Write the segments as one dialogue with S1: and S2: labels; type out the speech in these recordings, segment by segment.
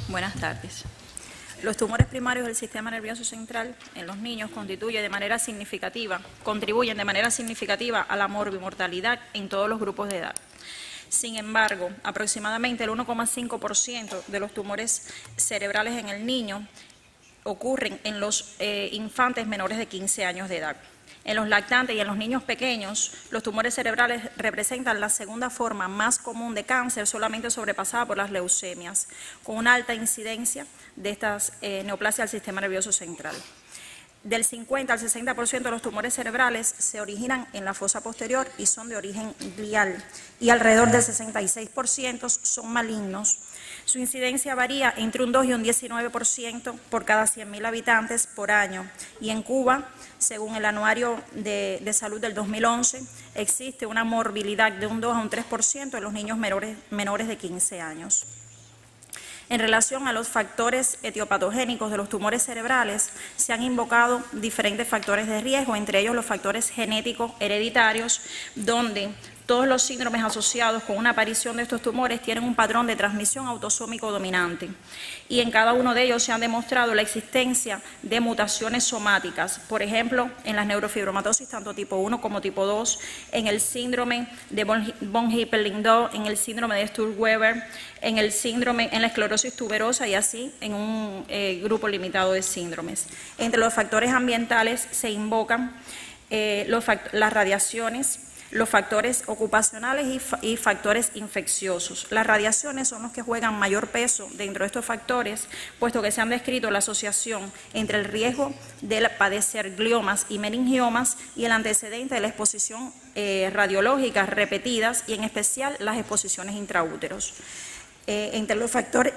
S1: Buenas tardes. Los tumores primarios del sistema nervioso central en los niños contribuyen de manera significativa a la morbimortalidad en todos los grupos de edad. Sin embargo, aproximadamente el 1,5% de los tumores cerebrales en el niño ocurren en los infantes menores de 15 años de edad. En los lactantes y en los niños pequeños, los tumores cerebrales representan la segunda forma más común de cáncer, solamente sobrepasada por las leucemias, con una alta incidencia de estas neoplasias del sistema nervioso central. Del 50 al 60% de los tumores cerebrales se originan en la fosa posterior y son de origen glial, y alrededor del 66% son malignos. Su incidencia varía entre un 2 y un 19% por cada 100.000 habitantes por año. Y en Cuba, según el Anuario de Salud del 2011, existe una morbilidad de un 2 a un 3% en los niños menores de 15 años. En relación a los factores etiopatogénicos de los tumores cerebrales, se han invocado diferentes factores de riesgo, entre ellos los factores genéticos hereditarios, donde todos los síndromes asociados con una aparición de estos tumores tienen un patrón de transmisión autosómico dominante. Y en cada uno de ellos se ha demostrado la existencia de mutaciones somáticas, por ejemplo, en las neurofibromatosis tanto tipo 1 como tipo 2, en el síndrome de von Hippel-Lindau, en el síndrome de Sturge-Weber, en la esclerosis tuberosa y así en un grupo limitado de síndromes. Entre los factores ambientales se invocan las radiaciones, los factores ocupacionales y factores infecciosos. Las radiaciones son los que juegan mayor peso dentro de estos factores, puesto que se han descrito la asociación entre el riesgo de padecer gliomas y meningiomas y el antecedente de la exposición radiológica repetidas y en especial las exposiciones intraúteros. Entre los factores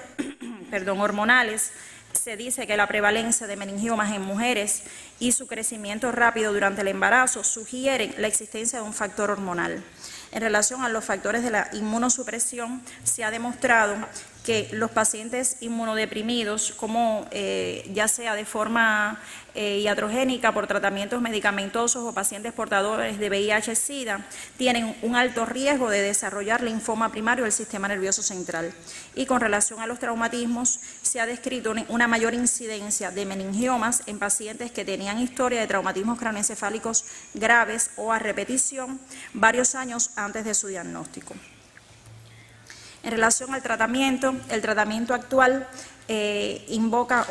S1: hormonales, se dice que la prevalencia de meningiomas en mujeres y su crecimiento rápido durante el embarazo sugieren la existencia de un factor hormonal. En relación a los factores de la inmunosupresión, se ha demostrado que los pacientes inmunodeprimidos, como ya sea de forma iatrogénica por tratamientos medicamentosos o pacientes portadores de VIH-Sida, tienen un alto riesgo de desarrollar linfoma primario del sistema nervioso central. Y con relación a los traumatismos, se ha descrito una mayor incidencia de meningiomas en pacientes que tenían historia de traumatismos craneoencefálicos graves o a repetición varios años antes de su diagnóstico. En relación al tratamiento, el tratamiento actual invoca,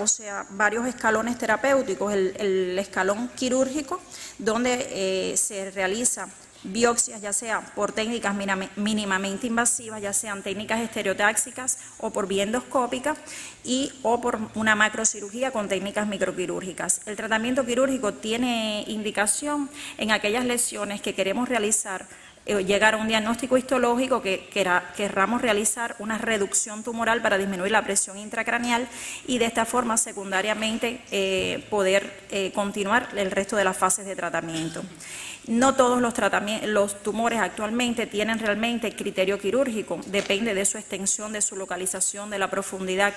S1: varios escalones terapéuticos. El escalón quirúrgico, donde se realiza biopsias, ya sea por técnicas mínimamente invasivas, ya sean técnicas estereotáxicas o por vía endoscópica o por una macrocirugía con técnicas microquirúrgicas. El tratamiento quirúrgico tiene indicación en aquellas lesiones que queremos realizar, llegar a un diagnóstico histológico, que querramos realizar una reducción tumoral para disminuir la presión intracraneal y de esta forma secundariamente poder continuar el resto de las fases de tratamiento. No todos los tumores actualmente tienen realmente criterio quirúrgico, depende de su extensión, de su localización, de la profundidad.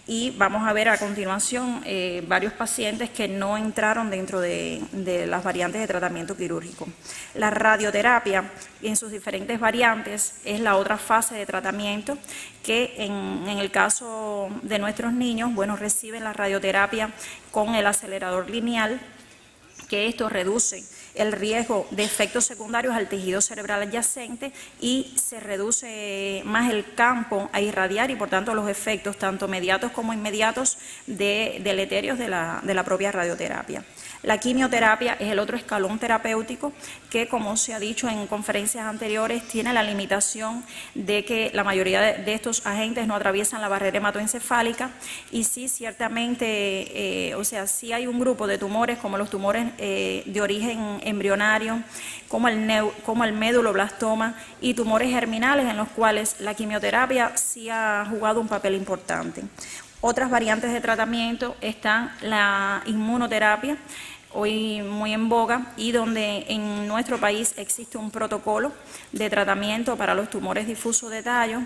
S1: Y vamos a ver a continuación varios pacientes que no entraron dentro de las variantes de tratamiento quirúrgico. La radioterapia en sus diferentes variantes es la otra fase de tratamiento que en el caso de nuestros niños, reciben la radioterapia con el acelerador lineal, que esto reduce el riesgo de efectos secundarios al tejido cerebral adyacente y se reduce más el campo a irradiar y por tanto los efectos tanto mediatos como inmediatos deleterios de la propia radioterapia. La quimioterapia es el otro escalón terapéutico que, como se ha dicho en conferencias anteriores, tiene la limitación de que la mayoría de estos agentes no atraviesan la barrera hematoencefálica y sí, ciertamente, sí hay un grupo de tumores como los tumores de origen embrionario, como el méduloblastoma y tumores germinales en los cuales la quimioterapia sí ha jugado un papel importante. Otras variantes de tratamiento están la inmunoterapia, hoy muy en boga, y donde en nuestro país existe un protocolo de tratamiento para los tumores difusos de tallo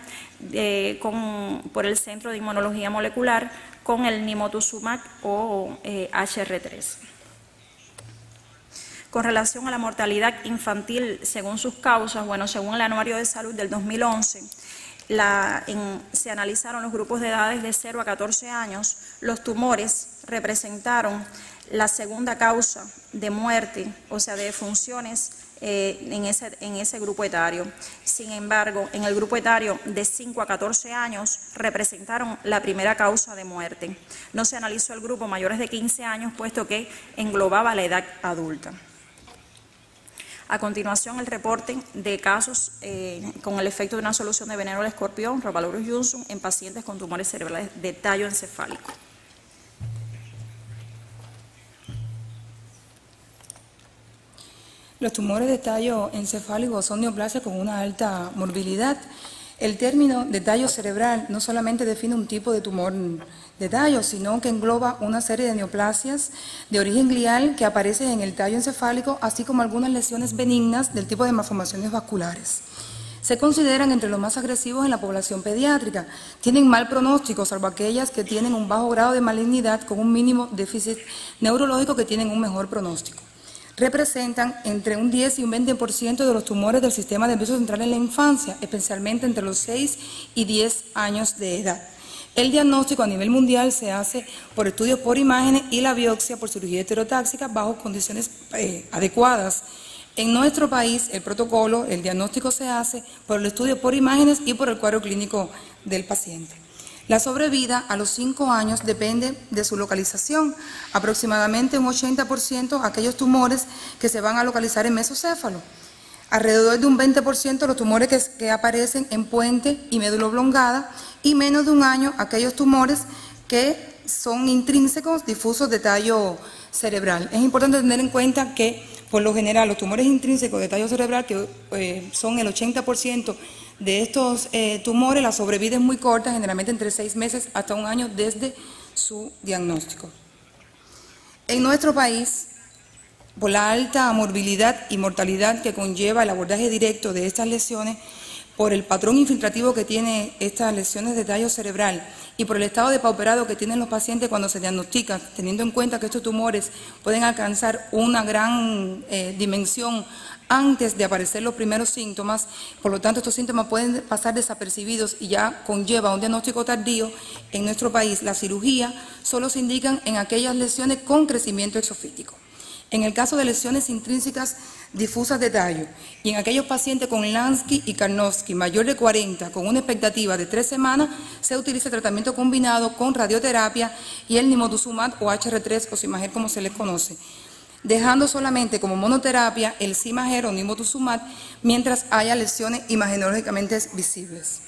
S1: por el Centro de Inmunología Molecular con el nimotuzumab o HR3. Con relación a la mortalidad infantil según sus causas, según el Anuario de Salud del 2011, se analizaron los grupos de edades de 0 a 14 años, los tumores representaron la segunda causa de muerte, o sea, de defunciones en ese grupo etario. Sin embargo, en el grupo etario de 5 a 14 años representaron la primera causa de muerte. No se analizó el grupo mayores de 15 años, puesto que englobaba la edad adulta. A continuación, el reporte de casos con el efecto de una solución de veneno del escorpión, Robalurus Johnson, en pacientes con tumores cerebrales de tallo encefálico.
S2: Los tumores de tallo encefálico son neoplasias con una alta morbilidad. El término de tallo cerebral no solamente define un tipo de tumor de tallo, sino que engloba una serie de neoplasias de origen glial que aparecen en el tallo encefálico, así como algunas lesiones benignas del tipo de malformaciones vasculares. Se consideran entre los más agresivos en la población pediátrica. Tienen mal pronóstico, salvo aquellas que tienen un bajo grado de malignidad con un mínimo déficit neurológico que tienen un mejor pronóstico. Representan entre un 10 y un 20% de los tumores del sistema nervioso central en la infancia, especialmente entre los 6 y 10 años de edad. El diagnóstico a nivel mundial se hace por estudios por imágenes y la biopsia por cirugía heterotáxica bajo condiciones adecuadas. En nuestro país, el protocolo, el diagnóstico se hace por el estudio por imágenes y por el cuadro clínico del paciente. La sobrevida a los 5 años depende de su localización, aproximadamente un 80% aquellos tumores que se van a localizar en mesocéfalo, alrededor de un 20% los tumores que aparecen en puente y médula oblongada y menos de un año aquellos tumores que son intrínsecos difusos de tallo cerebral. Es importante tener en cuenta que por lo general los tumores intrínsecos de tallo cerebral, que son el 80% de estos tumores, la sobrevida es muy corta, generalmente entre 6 meses hasta un año desde su diagnóstico. En nuestro país, por la alta morbilidad y mortalidad que conlleva el abordaje directo de estas lesiones, por el patrón infiltrativo que tiene estas lesiones de tallo cerebral y por el estado depauperado que tienen los pacientes cuando se diagnostican, teniendo en cuenta que estos tumores pueden alcanzar una gran dimensión antes de aparecer los primeros síntomas, por lo tanto estos síntomas pueden pasar desapercibidos y ya conlleva un diagnóstico tardío. En nuestro país la cirugía solo se indican en aquellas lesiones con crecimiento exofítico. En el caso de lesiones intrínsecas difusas de tallo y en aquellos pacientes con Lansky y Karnofsky mayor de 40 con una expectativa de 3 semanas, se utiliza tratamiento combinado con radioterapia y el nimotuzumab o HR3 o Simager como se les conoce, dejando solamente como monoterapia el Simager o nimotuzumab mientras haya lesiones imagenológicamente visibles.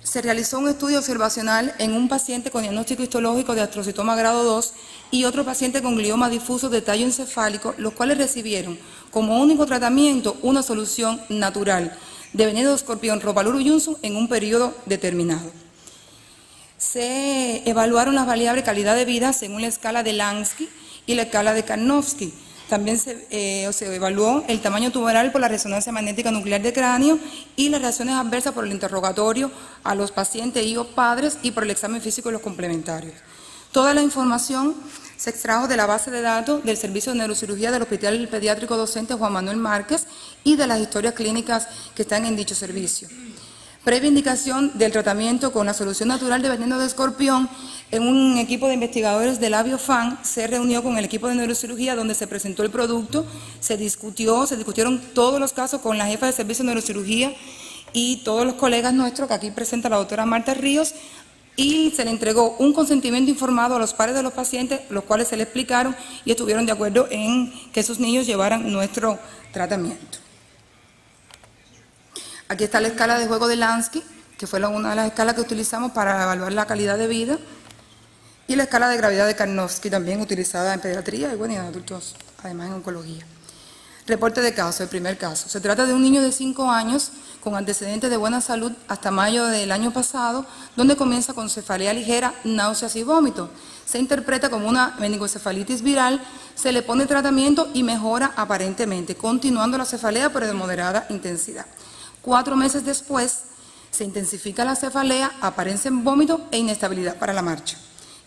S2: Se realizó un estudio observacional en un paciente con diagnóstico histológico de astrocitoma grado 2 y otro paciente con glioma difuso de tallo encefálico, los cuales recibieron como único tratamiento una solución natural de veneno de escorpión Robalurus Johnson en un periodo determinado. Se evaluaron las variables calidad de vida según la escala de Lansky y la escala de Karnofsky. También se evaluó el tamaño tumoral por la resonancia magnética nuclear de cráneo y las reacciones adversas por el interrogatorio a los pacientes y o padres y por el examen físico de los complementarios. Toda la información se extrajo de la base de datos del Servicio de Neurocirugía del Hospital Pediátrico Docente Juan Manuel Márquez y de las historias clínicas que están en dicho servicio. Previa indicación del tratamiento con la solución natural de veneno de escorpión, en un equipo de investigadores de la Biofan se reunió con el equipo de neurocirugía donde se presentó el producto, se discutieron todos los casos con la jefa de servicio de neurocirugía y todos los colegas nuestros, que aquí presenta la doctora Marta Ríos, y se le entregó un consentimiento informado a los padres de los pacientes, los cuales se le explicaron y estuvieron de acuerdo en que sus niños llevaran nuestro tratamiento. Aquí está la escala de juego de Lansky, que fue una de las escalas que utilizamos para evaluar la calidad de vida, y la escala de gravedad de Karnofsky, también utilizada en pediatría y bueno, en adultos, además en oncología. Reporte de caso, el primer caso. Se trata de un niño de 5 años con antecedentes de buena salud hasta mayo del año pasado, donde comienza con cefalea ligera, náuseas y vómitos. Se interpreta como una meningoencefalitis viral, se le pone tratamiento y mejora aparentemente, continuando la cefalea pero de moderada intensidad. 4 meses después, se intensifica la cefalea, aparecen vómitos e inestabilidad para la marcha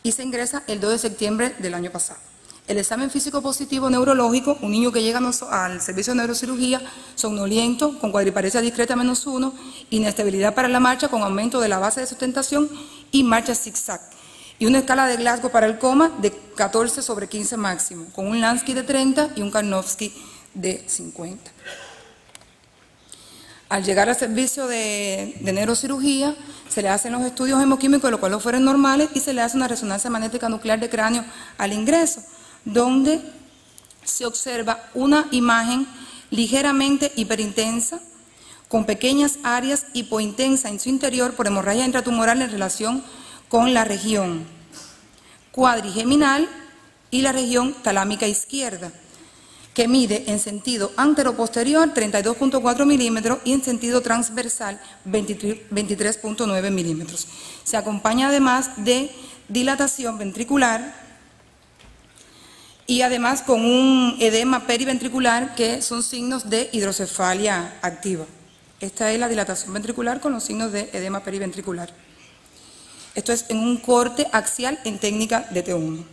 S2: y se ingresa el 2 de septiembre del año pasado. El examen físico positivo neurológico, un niño que llega al servicio de neurocirugía, somnoliento, con cuadriparesia discreta -1, inestabilidad para la marcha con aumento de la base de sustentación y marcha zigzag. Y una escala de Glasgow para el coma de 14/15 máximo, con un Lansky de 30 y un Karnofsky de 50. Al llegar al servicio de neurocirugía, se le hacen los estudios hemoquímicos, los cuales fueron normales, y se le hace una resonancia magnética nuclear de cráneo al ingreso, donde se observa una imagen ligeramente hiperintensa, con pequeñas áreas hipointensas en su interior por hemorragia intratumoral en relación con la región cuadrigeminal y la región talámica izquierda, que mide en sentido anteroposterior 32.4 milímetros y en sentido transversal 23.9 milímetros. Se acompaña además de dilatación ventricular y además con un edema periventricular, que son signos de hidrocefalia activa. Esta es la dilatación ventricular con los signos de edema periventricular. Esto es en un corte axial en técnica de T1.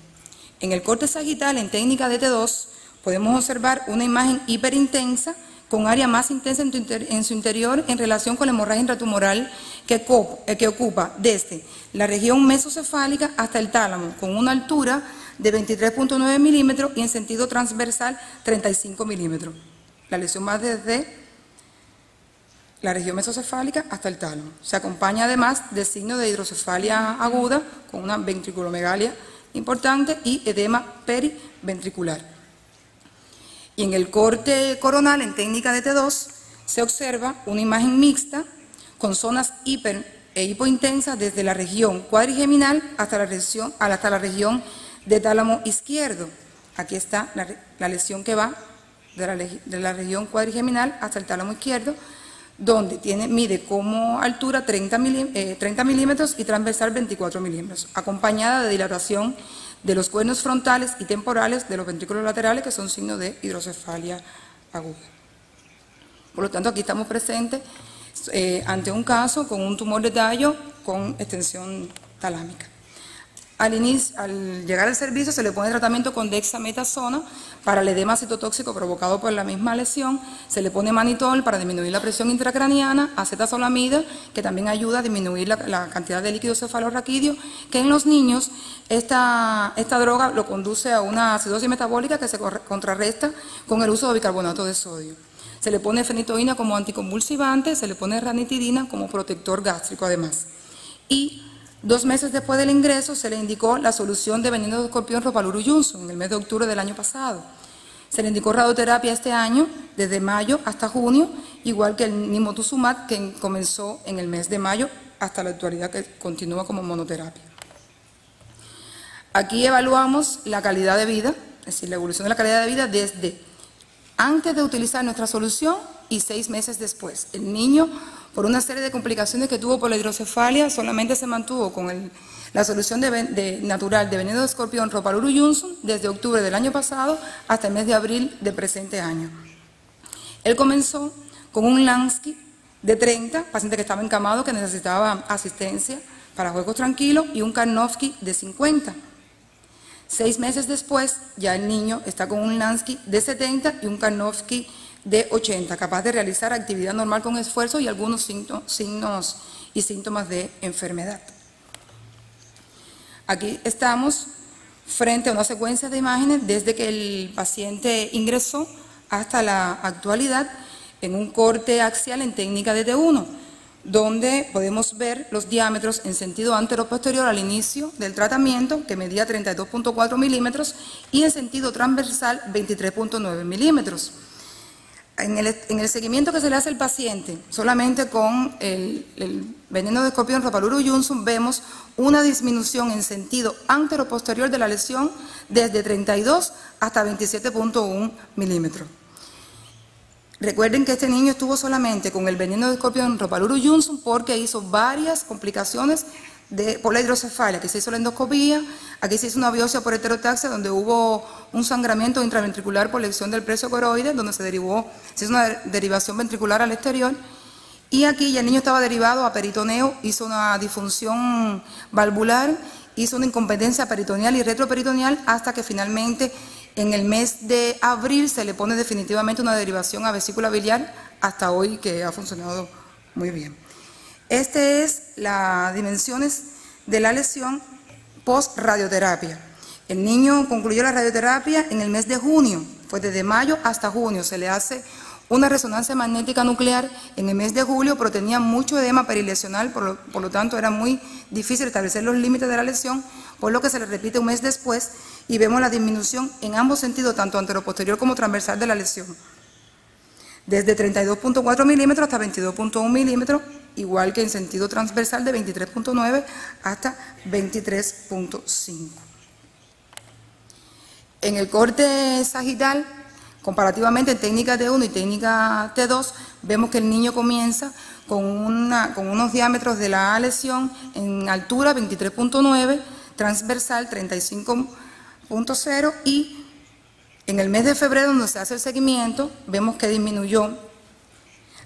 S2: En el corte sagital en técnica de T2 podemos observar una imagen hiperintensa con área más intensa en su interior en relación con la hemorragia intratumoral que ocupa desde la región mesocefálica hasta el tálamo, con una altura de 23.9 milímetros y en sentido transversal 35 milímetros. La lesión va desde la región mesocefálica hasta el tálamo. Se acompaña además de signos de hidrocefalia aguda con una ventriculomegalia importante y edema periventricular. Y en el corte coronal en técnica de T2 se observa una imagen mixta con zonas hiper e hipointensas desde la región cuadrigeminal hasta la región de tálamo izquierdo. Aquí está la lesión que va de la región cuadrigeminal hasta el tálamo izquierdo, donde mide como altura 30 milímetros y transversal 24 milímetros, acompañada de dilatación de los cuernos frontales y temporales de los ventrículos laterales, que son signos de hidrocefalia aguda. Por lo tanto, aquí estamos presentes ante un caso con un tumor de tallo con extensión talámica. Al llegar al servicio se le pone tratamiento con dexametasona para el edema citotóxico provocado por la misma lesión, se le pone manitol para disminuir la presión intracraniana, acetazolamida, que también ayuda a disminuir la cantidad de líquido cefalorraquídeo, que en los niños esta droga lo conduce a una acidosis metabólica que se contrarresta con el uso de bicarbonato de sodio. Se le pone fenitoína como anticonvulsivante, se le pone ranitidina como protector gástrico además. Y 2 meses después del ingreso se le indicó la solución de veneno de escorpión Ropaluro Johnson en el mes de octubre del año pasado. Se le indicó radioterapia este año, desde mayo hasta junio, igual que el nimotuzumab, que comenzó en el mes de mayo hasta la actualidad, que continúa como monoterapia. Aquí evaluamos la calidad de vida, es decir, la evolución de la calidad de vida desde antes de utilizar nuestra solución y 6 meses después. El niño, por una serie de complicaciones que tuvo por la hidrocefalia, solamente se mantuvo con la solución natural de veneno de escorpión Ropaluro Johnson desde octubre del año pasado hasta el mes de abril del presente año. Él comenzó con un Lansky de 30, paciente que estaba encamado, que necesitaba asistencia para juegos tranquilos, y un Karnofsky de 50. 6 meses después, ya el niño está con un Lansky de 70 y un Karnofsky de 80, capaz de realizar actividad normal con esfuerzo y algunos signos y síntomas de enfermedad. Aquí estamos frente a una secuencia de imágenes desde que el paciente ingresó hasta la actualidad en un corte axial en técnica de T1, donde podemos ver los diámetros en sentido antero-posterior al inicio del tratamiento, que medía 32.4 milímetros, y en sentido transversal 23.9 milímetros. En el seguimiento que se le hace al paciente, solamente con el veneno de escorpión Ropaluro Johnson, vemos una disminución en sentido antero-posterior de la lesión desde 32 hasta 27.1 milímetros. Recuerden que este niño estuvo solamente con el veneno de escorpión Ropaluro Johnson porque hizo varias complicaciones por la hidrocefalia. Aquí se hizo la endoscopía, aquí se hizo una biopsia por heterotaxia donde hubo un sangramiento intraventricular por lesión del plexo coroide, donde se hizo una derivación ventricular al exterior, y aquí ya el niño estaba derivado a peritoneo, hizo una disfunción valvular hizo una incompetencia peritoneal y retroperitoneal hasta que finalmente en el mes de abril se le pone definitivamente una derivación a vesícula biliar hasta hoy, que ha funcionado muy bien. Este es las dimensiones de la lesión post-radioterapia. El niño concluyó la radioterapia en el mes de junio, pues desde mayo hasta junio se le hace una resonancia magnética nuclear en el mes de julio, pero tenía mucho edema perilesional, por lo tanto era muy difícil establecer los límites de la lesión, por lo que se le repite un mes después y vemos la disminución en ambos sentidos, tanto anteroposterior como transversal de la lesión, desde 32.4 milímetros hasta 22.1 milímetros, igual que en sentido transversal de 23.9 hasta 23.5. En el corte sagital, comparativamente en técnica T1 y técnica T2, vemos que el niño comienza con unos diámetros de la lesión en altura 23.9, transversal 35.0 y en el mes de febrero, donde se hace el seguimiento, vemos que disminuyó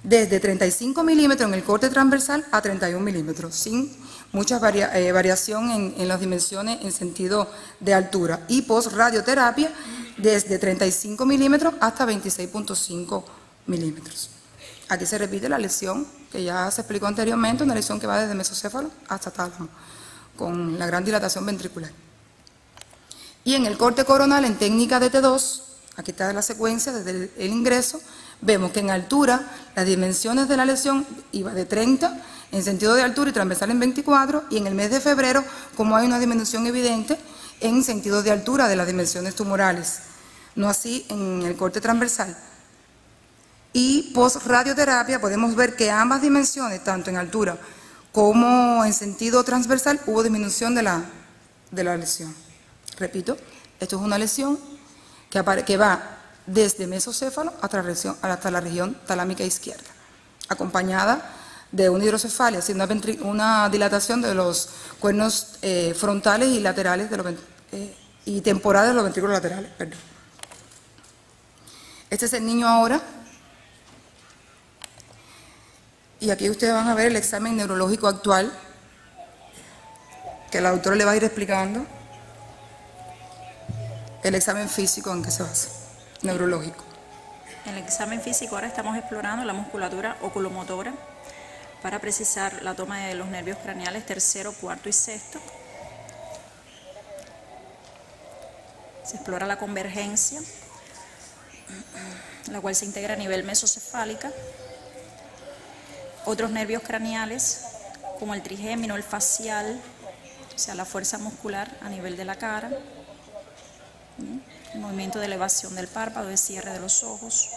S2: desde 35 milímetros en el corte transversal a 31 milímetros, sin mucha variación en las dimensiones en sentido de altura. Y post-radioterapia, desde 35 milímetros hasta 26.5 milímetros. Aquí se repite la lesión que ya se explicó anteriormente, una lesión que va desde mesocéfalo hasta tálamo, con la gran dilatación ventricular. Y en el corte coronal, en técnica de T2, aquí está la secuencia desde el ingreso, vemos que en altura las dimensiones de la lesión iba de 30 en sentido de altura y transversal en 24, y en el mes de febrero, como hay una disminución evidente en sentido de altura de las dimensiones tumorales, no así en el corte transversal. Y post-radioterapia podemos ver que ambas dimensiones, tanto en altura como en sentido transversal, hubo disminución de la lesión. Repito, esto es una lesión que va desde mesocéfalo hasta la región talámica izquierda, acompañada de una hidrocefalia, es decir, una dilatación de los cuernos frontales y laterales y temporales de los ventrículos laterales. Perdón. Este es el niño ahora. Y aquí ustedes van a ver el examen neurológico actual, que la doctora le va a ir explicando. El examen físico en que se basa, neurológico.
S1: En el examen físico ahora estamos explorando la musculatura oculomotora para precisar la toma de los nervios craneales tercero, cuarto y sexto. Se explora la convergencia, la cual se integra a nivel mesocefálica. Otros nervios craneales, como el trigémino, el facial, o sea, la fuerza muscular a nivel de la cara, el movimiento de elevación del párpado, de cierre de los ojos.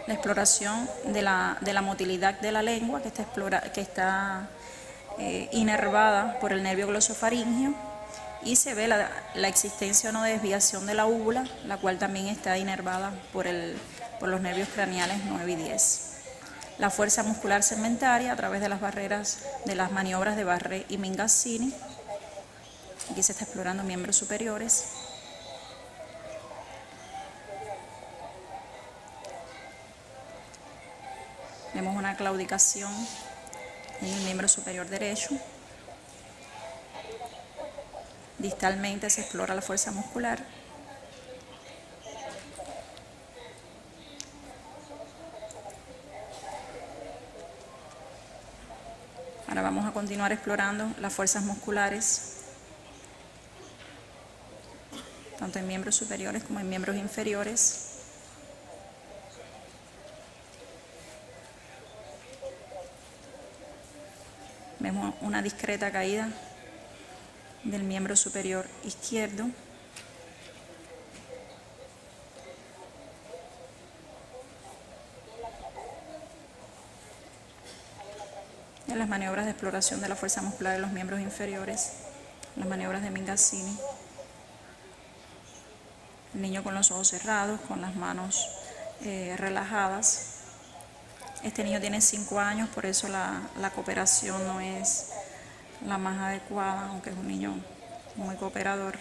S1: La exploración de la motilidad de la lengua, que está inervada por el nervio glosofaríngeo, y se ve la existencia o no de desviación de la úvula, la cual también está inervada por los nervios craneales 9 y 10. La fuerza muscular segmentaria a través de las barreras de las maniobras de Barré y Mingazzini. Aquí se está explorando miembros superiores. Vemos una claudicación en el miembro superior derecho. Distalmente se explora la fuerza muscular. Ahora vamos a continuar explorando las fuerzas musculares, tanto en miembros superiores como en miembros inferiores. Vemos una discreta caída del miembro superior izquierdo. En las maniobras de exploración de la fuerza muscular de los miembros inferiores, las maniobras de Mingazzini. El niño con los ojos cerrados, con las manos relajadas. Este niño tiene 5 años, por eso la cooperación no es la más adecuada, aunque es un niño muy cooperador.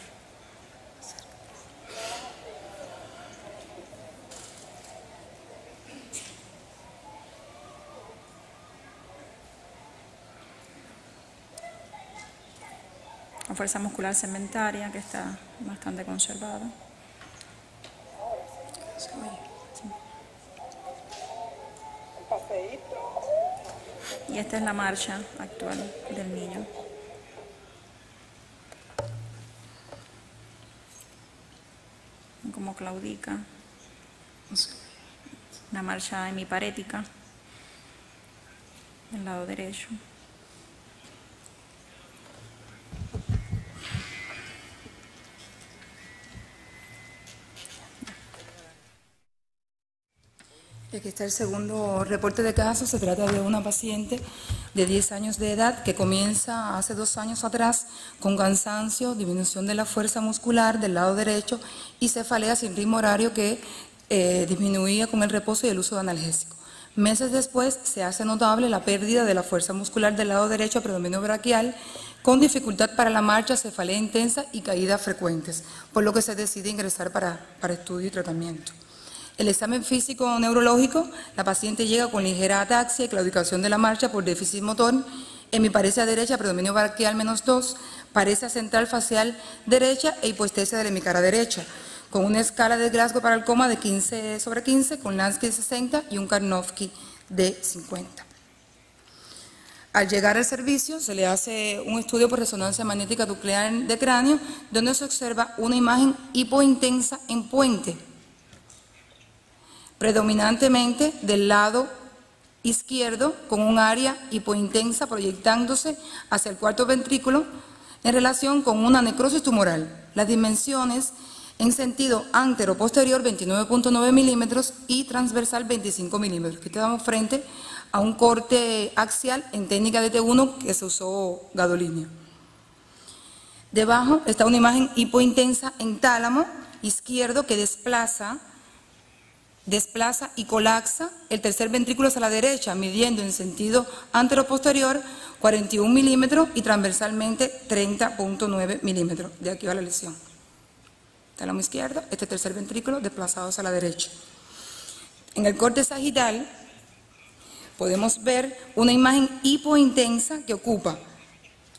S1: con fuerza muscular segmentaria, que está bastante conservada. Y esta es la marcha actual del niño. Como claudica. Una marcha hemiparética del lado derecho.
S2: Aquí está el segundo reporte de caso. Se trata de una paciente de 10 años de edad que comienza hace 2 años atrás con cansancio, disminución de la fuerza muscular del lado derecho y cefalea sin ritmo horario que disminuía con el reposo y el uso de analgésico. Meses después se hace notable la pérdida de la fuerza muscular del lado derecho a predominio braquial, con dificultad para la marcha, cefalea intensa y caídas frecuentes, por lo que se decide ingresar para estudio y tratamiento. El examen físico neurológico, la paciente llega con ligera ataxia y claudicación de la marcha por déficit motor, hemiparesia derecha, predominio braquial -2, paresia central facial derecha e hipoestesia de la hemicara derecha, con una escala de Glasgow para el coma de 15/15, con Lansky de 60 y un Karnofsky de 50. Al llegar al servicio se le hace un estudio por resonancia magnética nuclear de cráneo, donde se observa una imagen hipointensa en puente, predominantemente del lado izquierdo, con un área hipointensa proyectándose hacia el cuarto ventrículo en relación con una necrosis tumoral. Las dimensiones en sentido antero-posterior 29.9 milímetros y transversal 25 milímetros. Aquí estamos frente a un corte axial en técnica de T1 que se usó gadolinio. Debajo está una imagen hipointensa en tálamo izquierdo que desplaza y colapsa el tercer ventrículo hacia la derecha, midiendo en sentido antero-posterior 41 milímetros y transversalmente 30.9 milímetros. De aquí va la lesión. Tálamo izquierdo, este tercer ventrículo desplazado hacia la derecha. En el corte sagital podemos ver una imagen hipointensa que ocupa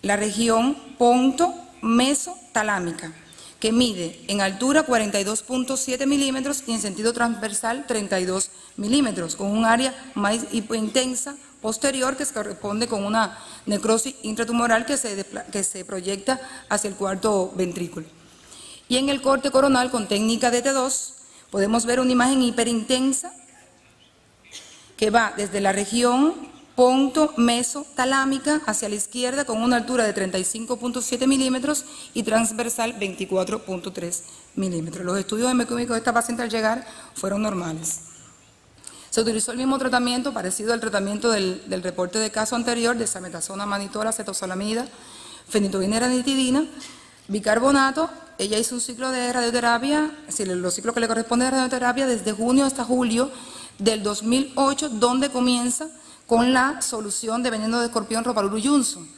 S2: la región ponto-mesotalámica, que mide en altura 42.7 milímetros y en sentido transversal 32 milímetros, con un área más hipointensa posterior que se corresponde con una necrosis intratumoral que se proyecta hacia el cuarto ventrículo. Y en el corte coronal con técnica de T2 podemos ver una imagen hiperintensa que va desde la región ponto-mesotalámica hacia la izquierda con una altura de 35.7 milímetros y transversal 24.3 milímetros. Los estudios hemoquímicos de esta paciente al llegar fueron normales. Se utilizó el mismo tratamiento parecido al tratamiento del reporte de caso anterior, de sametasona, mannitol, acetosalamida, fenitoína, ranitidina, bicarbonato. Ella hizo un ciclo de radioterapia, es decir, los ciclos que le corresponden de radioterapia desde junio hasta julio del 2008, donde comienza con la solución de veneno de escorpión Ropaluro Johnson,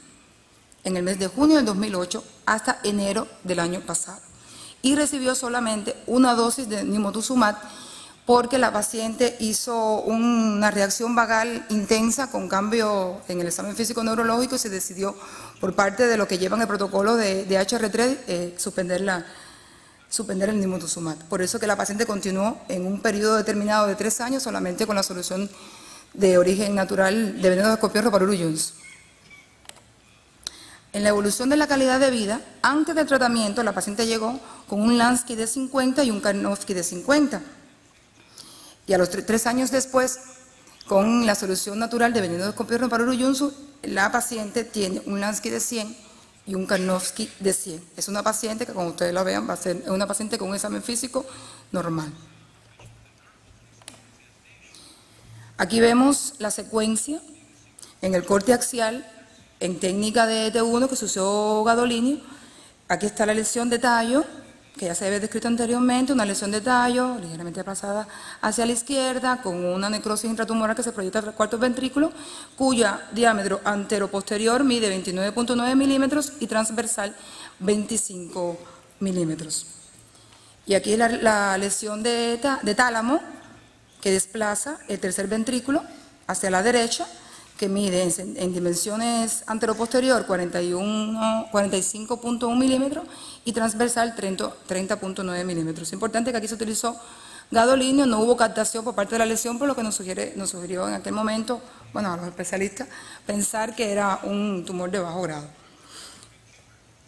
S2: en el mes de junio del 2008 hasta enero del año pasado. Y recibió solamente una dosis de nimotuzumab porque la paciente hizo una reacción vagal intensa con cambio en el examen físico neurológico y se decidió por parte de lo que llevan el protocolo de HR3 suspender el nimotuzumab. Por eso que la paciente continuó en un periodo determinado de 3 años solamente con la solución de origen natural de veneno de escorpión Ropaluro Johnson. En la evolución de la calidad de vida, antes del tratamiento, la paciente llegó con un Lansky de 50 y un Karnofsky de 50. Y a los 3 años después, con la solución natural de veneno de escorpión Ropaluro Johnson, la paciente tiene un Lansky de 100 y un Karnofsky de 100. Es una paciente que, como ustedes lo vean, va a ser una paciente con un examen físico normal. Aquí vemos la secuencia en el corte axial en técnica de T1 que se usó gadolinio. Aquí está la lesión de tallo, que ya se había descrito anteriormente, una lesión de tallo ligeramente aplazada hacia la izquierda con una necrosis intratumoral que se proyecta al cuarto ventrículo, cuya diámetro antero-posterior mide 29.9 milímetros y transversal 25 milímetros. Y aquí la lesión de tálamo, que desplaza el tercer ventrículo hacia la derecha, que mide en dimensiones anteroposterior 45.1 milímetros y transversal 30.9 milímetros. Es importante que aquí se utilizó gadolinio, no hubo captación por parte de la lesión, por lo que nos sugirió en aquel momento, bueno, a los especialistas, pensar que era un tumor de bajo grado.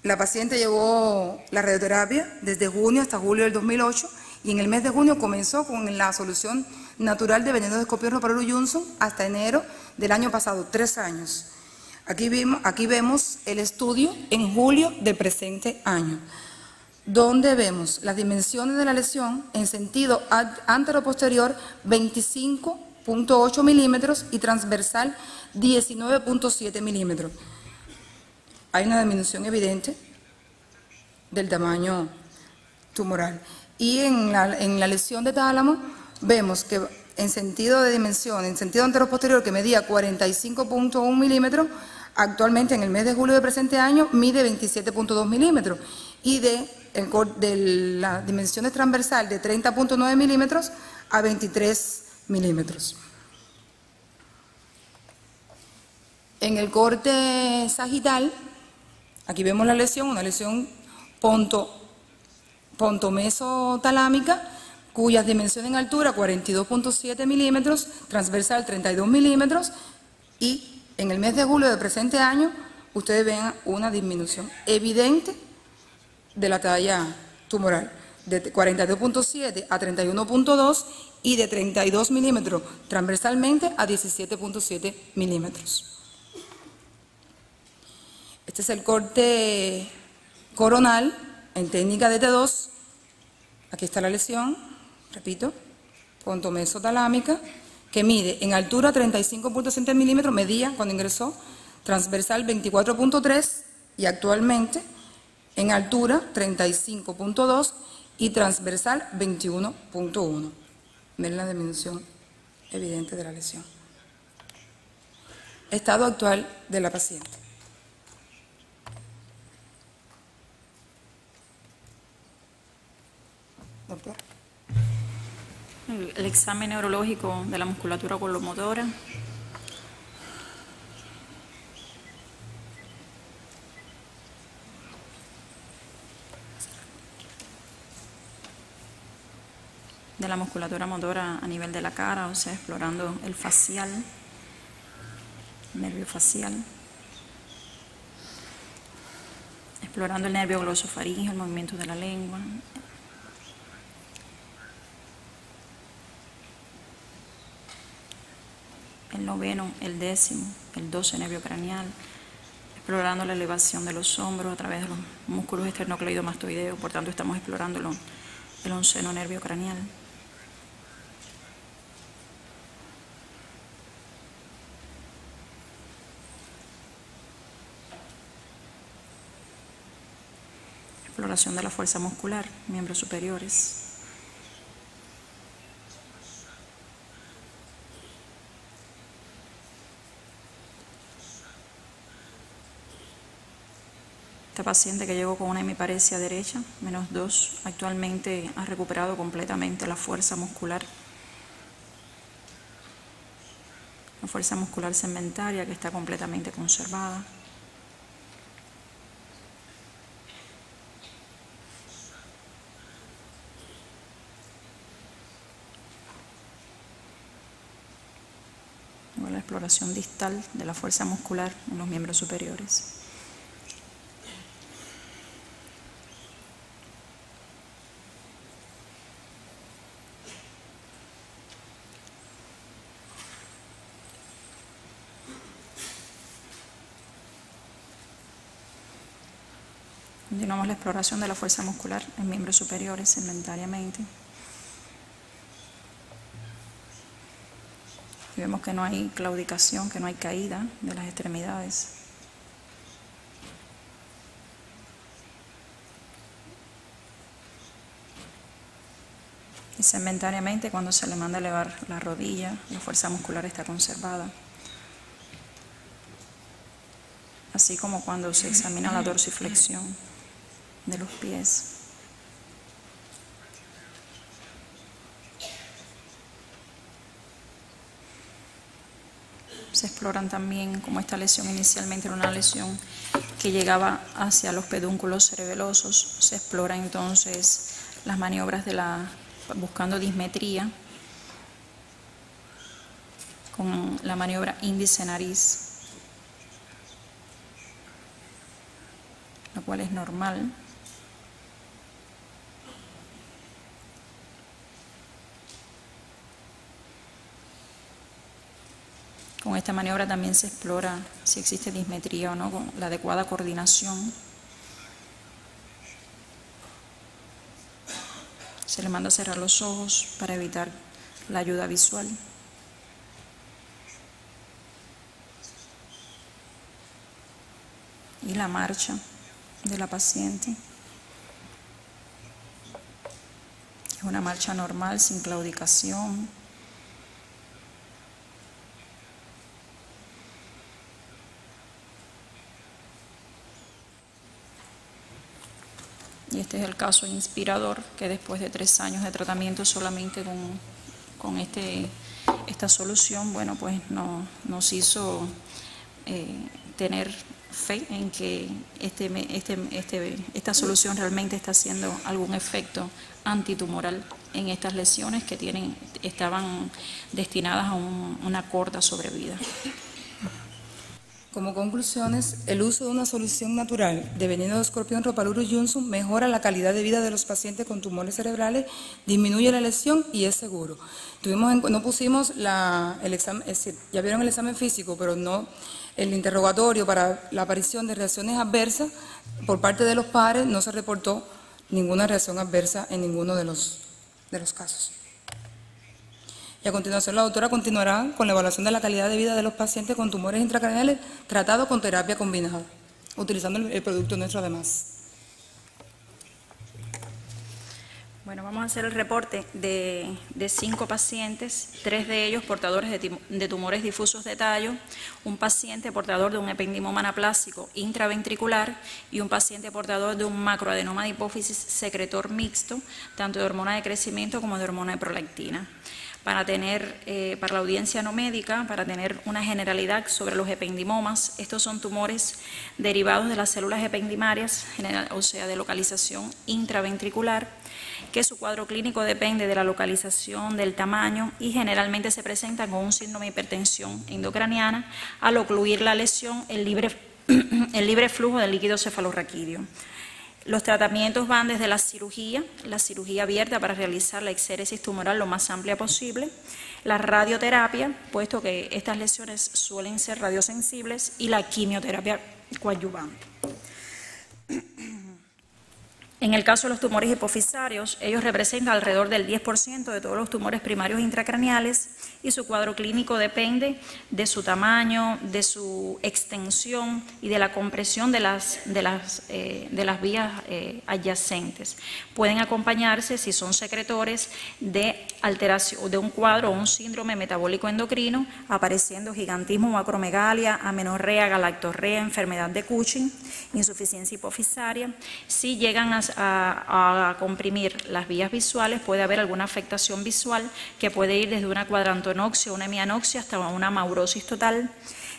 S2: La paciente llevó la radioterapia desde junio hasta julio del 2008 y en el mes de junio comenzó con la solución natural de veneno de escorpión Roparouro Johnson hasta enero del año pasado, 3 años. Aquí vemos el estudio en julio del presente año, donde vemos las dimensiones de la lesión en sentido anteroposterior 25.8 milímetros y transversal 19.7 milímetros. Hay una disminución evidente del tamaño tumoral. Y en la lesión de tálamo vemos que en sentido de dimensión, en sentido anteroposterior que medía 45.1 milímetros, actualmente en el mes de julio del presente año mide 27.2 milímetros y de las dimensiones transversal de 30.9 milímetros a 23 milímetros. En el corte sagital, aquí vemos la lesión, una lesión pontomesotalámica, cuyas dimensiones en altura 42.7 milímetros, transversal 32 milímetros, y en el mes de julio del presente año ustedes ven una disminución evidente de la talla tumoral, de 42.7 a 31.2 y de 32 milímetros transversalmente a 17.7 milímetros. Este es el corte coronal en técnica de T2. Aquí está la lesión, repito, pontomesotalámica, que mide en altura 35.7 milímetros, medía cuando ingresó, transversal 24.3 y actualmente en altura 35.2 y transversal 21.1. Ven la disminución evidente de la lesión. Estado actual de la paciente. Doctor.
S1: El examen neurológico de la musculatura oculomotora. De la musculatura motora a nivel de la cara, o sea, explorando el facial, nervio facial, explorando el nervio glosofaríngeo, el movimiento de la lengua, el noveno, el décimo, el 12 nervio craneal, explorando la elevación de los hombros a través de los músculos esternocleidomastoideos, por tanto estamos explorando el onceno nervio craneal. Exploración de la fuerza muscular, miembros superiores. Esta paciente que llegó con una hemiparesia derecha, -2, actualmente ha recuperado completamente la fuerza muscular. La fuerza muscular segmentaria que está completamente conservada. La exploración distal de la fuerza muscular en los miembros superiores. Continuamos la exploración de la fuerza muscular en miembros superiores segmentariamente. Y vemos que no hay claudicación, que no hay caída de las extremidades. Y segmentariamente, cuando se le manda a elevar la rodilla, la fuerza muscular está conservada. Así como cuando se examina la dorsiflexión de los pies. se exploran también, como esta lesión inicialmente era una lesión que llegaba hacia los pedúnculos cerebelosos, se exploran entonces las maniobras buscando dismetría con la maniobra índice-nariz, lo cual es normal. Con esta maniobra también se explora si existe dismetría o no, con la adecuada coordinación. Se le manda a cerrar los ojos para evitar la ayuda visual. Y la marcha de la paciente. Es una marcha normal, sin claudicación. Y este es el caso inspirador, que después de 3 años de tratamiento solamente con esta solución, bueno, pues nos hizo tener fe en que esta solución realmente está haciendo algún efecto antitumoral en estas lesiones que estaban destinadas a una corta sobrevida.
S2: Como conclusiones, el uso de una solución natural de veneno de escorpión Ropalurus Johnson mejora la calidad de vida de los pacientes con tumores cerebrales, disminuye la lesión y es seguro. No pusimos el examen, es decir, ya vieron el examen físico, pero no el interrogatorio para la aparición de reacciones adversas por parte de los padres. No se reportó ninguna reacción adversa en ninguno de los casos. Y a continuación la doctora continuará con la evaluación de la calidad de vida de los pacientes con tumores intracraneales tratados con terapia combinada, utilizando el producto nuestro además.
S1: Bueno, vamos a hacer el reporte de 5 pacientes, 3 de ellos portadores de tumores difusos de tallo, un paciente portador de un ependimoma anaplásico intraventricular y un paciente portador de un macroadenoma de hipófisis secretor mixto, tanto de hormona de crecimiento como de hormona de prolactina. Para la audiencia no médica, para tener una generalidad sobre los ependimomas, estos son tumores derivados de las células ependimarias, o sea, de localización intraventricular, que su cuadro clínico depende de la localización, del tamaño y generalmente se presentan con un síndrome de hipertensión endocraniana al ocluir la lesión el libre flujo del líquido cefalorraquídeo. Los tratamientos van desde la cirugía abierta para realizar la exéresis tumoral lo más amplia posible, la radioterapia, puesto que estas lesiones suelen ser radiosensibles, y la quimioterapia coadyuvante. En el caso de los tumores hipofisarios, ellos representan alrededor del 10% de todos los tumores primarios intracraneales y su cuadro clínico depende de su tamaño, de su extensión y de la compresión de las vías adyacentes. Pueden acompañarse, si son secretores, de alteración de un cuadro o un síndrome metabólico endocrino, apareciendo gigantismo, macromegalia, amenorrea, galactorrea, enfermedad de Cushing, insuficiencia hipofisaria. Si llegan a comprimir las vías visuales, puede haber alguna afectación visual que puede ir desde una cuadrantonoxia, una hemianoxia, hasta una maurosis total,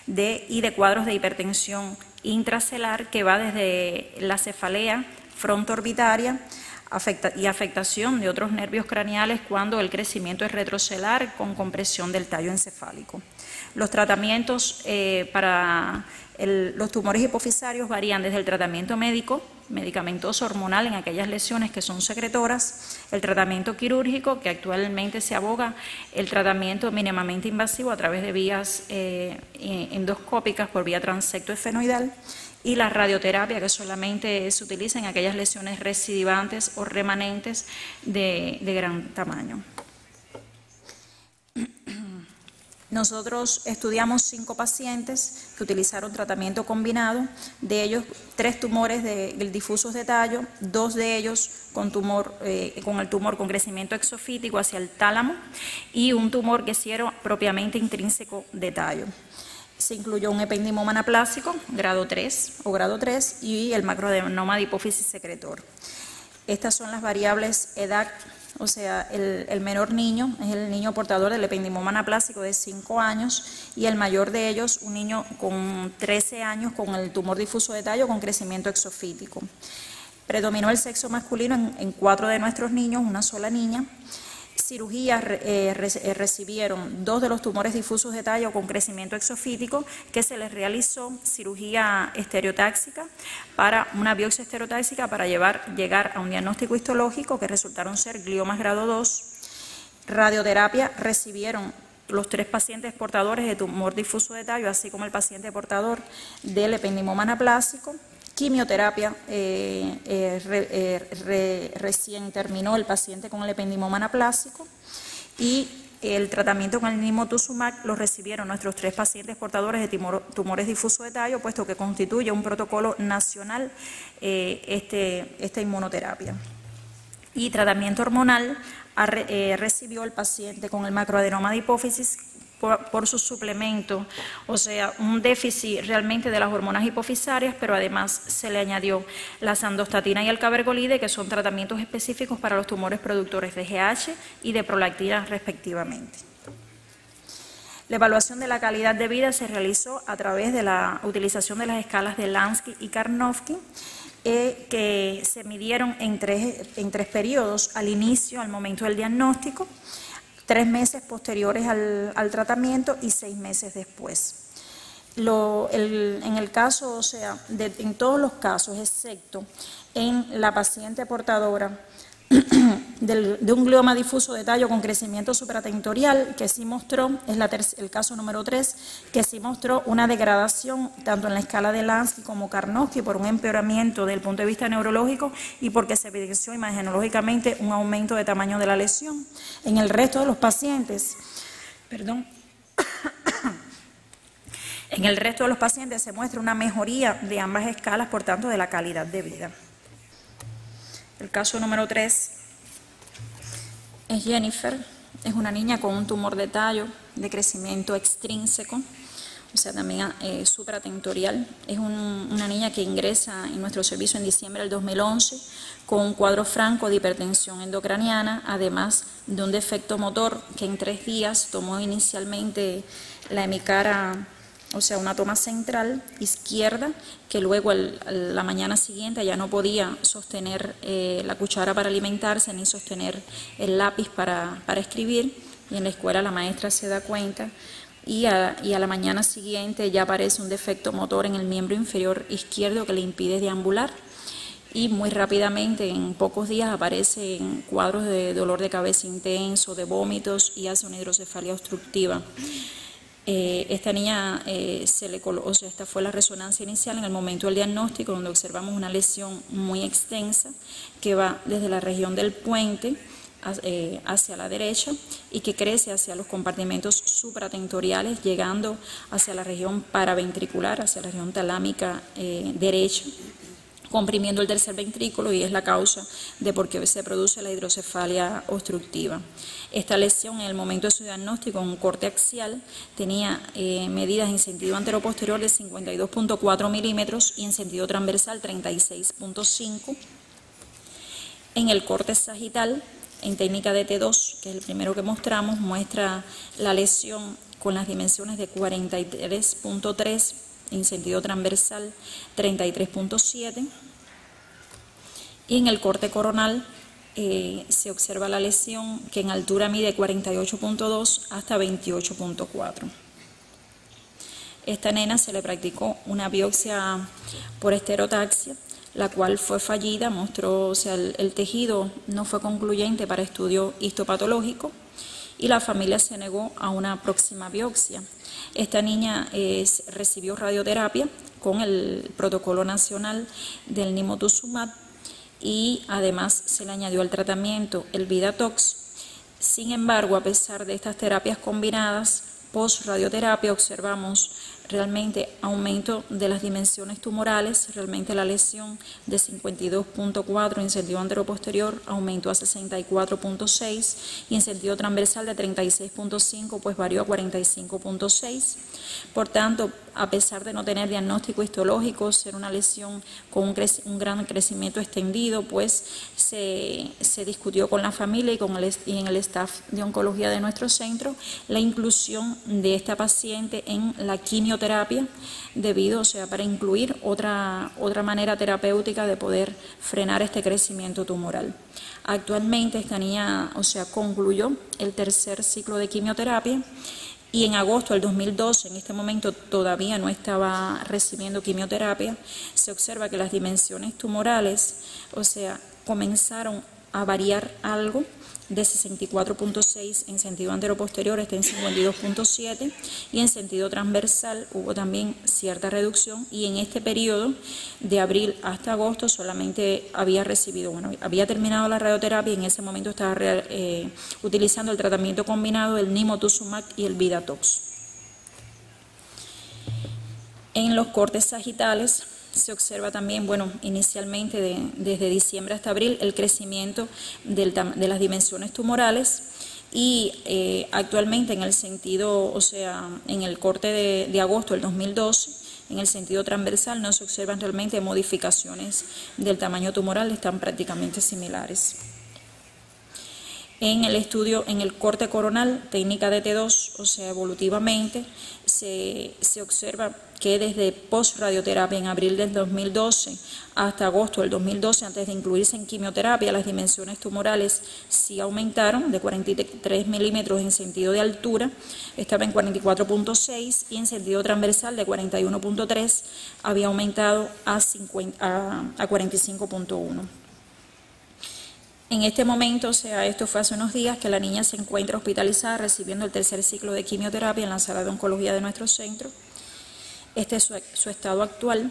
S1: y de cuadros de hipertensión intracelular que va desde la cefalea frontoorbitaria y afectación de otros nervios craneales cuando el crecimiento es retrocelular con compresión del tallo encefálico. Los tratamientos para los tumores hipofisarios varían desde el tratamiento medicamentoso hormonal en aquellas lesiones que son secretoras, el tratamiento quirúrgico, que actualmente se aboga el tratamiento mínimamente invasivo a través de vías endoscópicas por vía transecto esfenoidal, y la radioterapia, que solamente se utiliza en aquellas lesiones recidivantes o remanentes de gran tamaño. Nosotros estudiamos 5 pacientes que utilizaron tratamiento combinado, de ellos 3 tumores difusos de tallo, 2 de ellos con el tumor con crecimiento exofítico hacia el tálamo y un tumor quesiero propiamente intrínseco de tallo. Se incluyó un ependimoma anaplásico, grado 3 y el macroadenoma de hipófisis secretor. Estas son las variables edad o sea, el menor niño es el niño portador del ependimoma anaplásico de 5 años y el mayor de ellos, un niño con 13 años con el tumor difuso de tallo con crecimiento exofítico. Predominó el sexo masculino en 4 de nuestros niños, una sola niña. Cirugías recibieron 2 de los tumores difusos de tallo con crecimiento exofítico, que se les realizó cirugía estereotáxica para una biopsia estereotáxica para llegar a un diagnóstico histológico que resultaron ser gliomas grado 2. Radioterapia recibieron los 3 pacientes portadores de tumor difuso de tallo, así como el paciente portador del ependimoma anaplásico. Quimioterapia, recién terminó el paciente con el ependimoma anaplásico y el tratamiento con el nimotuximab lo recibieron nuestros 3 pacientes portadores de tumores difusos de tallo, puesto que constituye un protocolo nacional esta inmunoterapia. Y tratamiento hormonal recibió el paciente con el macroadenoma de hipófisis por su suplemento, o sea, un déficit realmente de las hormonas hipofisarias, pero además se le añadió la sandostatina y el cabergolide, que son tratamientos específicos para los tumores productores de GH y de prolactina respectivamente. La evaluación de la calidad de vida se realizó a través de la utilización de las escalas de Lansky y Karnofsky, que se midieron en tres periodos: al inicio, al momento del diagnóstico, 3 meses posteriores al tratamiento y 6 meses después. En el caso, o sea, en todos los casos, excepto en la paciente portadora de un glioma difuso de tallo con crecimiento supratentorial, que sí mostró, es el caso número 3, que sí mostró una degradación tanto en la escala de Lansky como Karnofsky por un empeoramiento desde el punto de vista neurológico y porque se evidenció imagenológicamente un aumento de tamaño de la lesión. En el resto de los pacientes, en el resto de los pacientes se muestra una mejoría de ambas escalas, por tanto, de la calidad de vida. El caso número 3 es Jennifer, es una niña con un tumor de tallo de crecimiento extrínseco, o sea, también supratentorial. Es una niña que ingresa en nuestro servicio en diciembre del 2011 con un cuadro franco de hipertensión endocraniana, además de un defecto motor que en 3 días tomó inicialmente la hemicara, o sea, una toma central izquierda, que luego la mañana siguiente ya no podía sostener la cuchara para alimentarse ni sostener el lápiz para escribir, y en la escuela la maestra se da cuenta y a la mañana siguiente ya aparece un defecto motor en el miembro inferior izquierdo que le impide deambular, y muy rápidamente, en pocos días, aparecen cuadros de dolor de cabeza intenso, de vómitos, y hace una hidrocefalia obstructiva. Esta niña esta fue la resonancia inicial en el momento del diagnóstico, donde observamos una lesión muy extensa que va desde la región del puente hacia la derecha y que crece hacia los compartimentos supratentoriales, llegando hacia la región paraventricular, hacia la región talámica derecha, comprimiendo el tercer ventrículo, y es la causa de por qué se produce la hidrocefalia obstructiva. Esta lesión, en el momento de su diagnóstico, en un corte axial, tenía medidas en sentido anteroposterior de 52.4 milímetros y en sentido transversal 36.5. En el corte sagital, en técnica de T2, que es el primero que mostramos, muestra la lesión con las dimensiones de 43.3, en sentido transversal 33.7, y en el corte coronal se observa la lesión que en altura mide 48.2 hasta 28.4. Esta nena se le practicó una biopsia por estereotaxia, la cual fue fallida, mostró, o sea, el tejido no fue concluyente para estudio histopatológico, y la familia se negó a una próxima biopsia. Esta niña recibió radioterapia con el protocolo nacional del nimotuximab y además se le añadió al tratamiento el Vidatox. Sin embargo, a pesar de estas terapias combinadas, post-radioterapia observamos realmente aumento de las dimensiones tumorales, realmente la lesión de 52.4 en sentido anteroposterior aumentó a 64.6 y en sentido transversal de 36.5 pues varió a 45.6. Por tanto, a pesar de no tener diagnóstico histológico, ser una lesión con un gran crecimiento extendido, pues se discutió con la familia y en el staff de oncología de nuestro centro la inclusión de esta paciente en la quimioterapia para incluir otra manera terapéutica de poder frenar este crecimiento tumoral. Actualmente esta niña, concluyó el tercer ciclo de quimioterapia y en agosto del 2012, en este momento todavía no estaba recibiendo quimioterapia, se observa que las dimensiones tumorales, comenzaron a variar algo de 64.6 en sentido anteroposterior, está en 52.7 y en sentido transversal hubo también cierta reducción y en este periodo de abril hasta agosto solamente había terminado la radioterapia y en ese momento estaba utilizando el tratamiento combinado del Nimotuzumab y el Vidatox. En los cortes sagitales se observa también, inicialmente desde diciembre hasta abril, el crecimiento de las dimensiones tumorales y actualmente en el sentido, en el corte de agosto del 2012, en el sentido transversal no se observan realmente modificaciones del tamaño tumoral, están prácticamente similares. En el estudio, en el corte coronal, técnica de T2, evolutivamente, se observa que desde post-radioterapia en abril del 2012 hasta agosto del 2012, antes de incluirse en quimioterapia, las dimensiones tumorales sí aumentaron de 43 milímetros en sentido de altura, estaba en 44.6 y en sentido transversal de 41.3 había aumentado a 45.1. En este momento, esto fue hace unos días, que la niña se encuentra hospitalizada recibiendo el tercer ciclo de quimioterapia en la sala de oncología de nuestro centro. Este es su estado actual,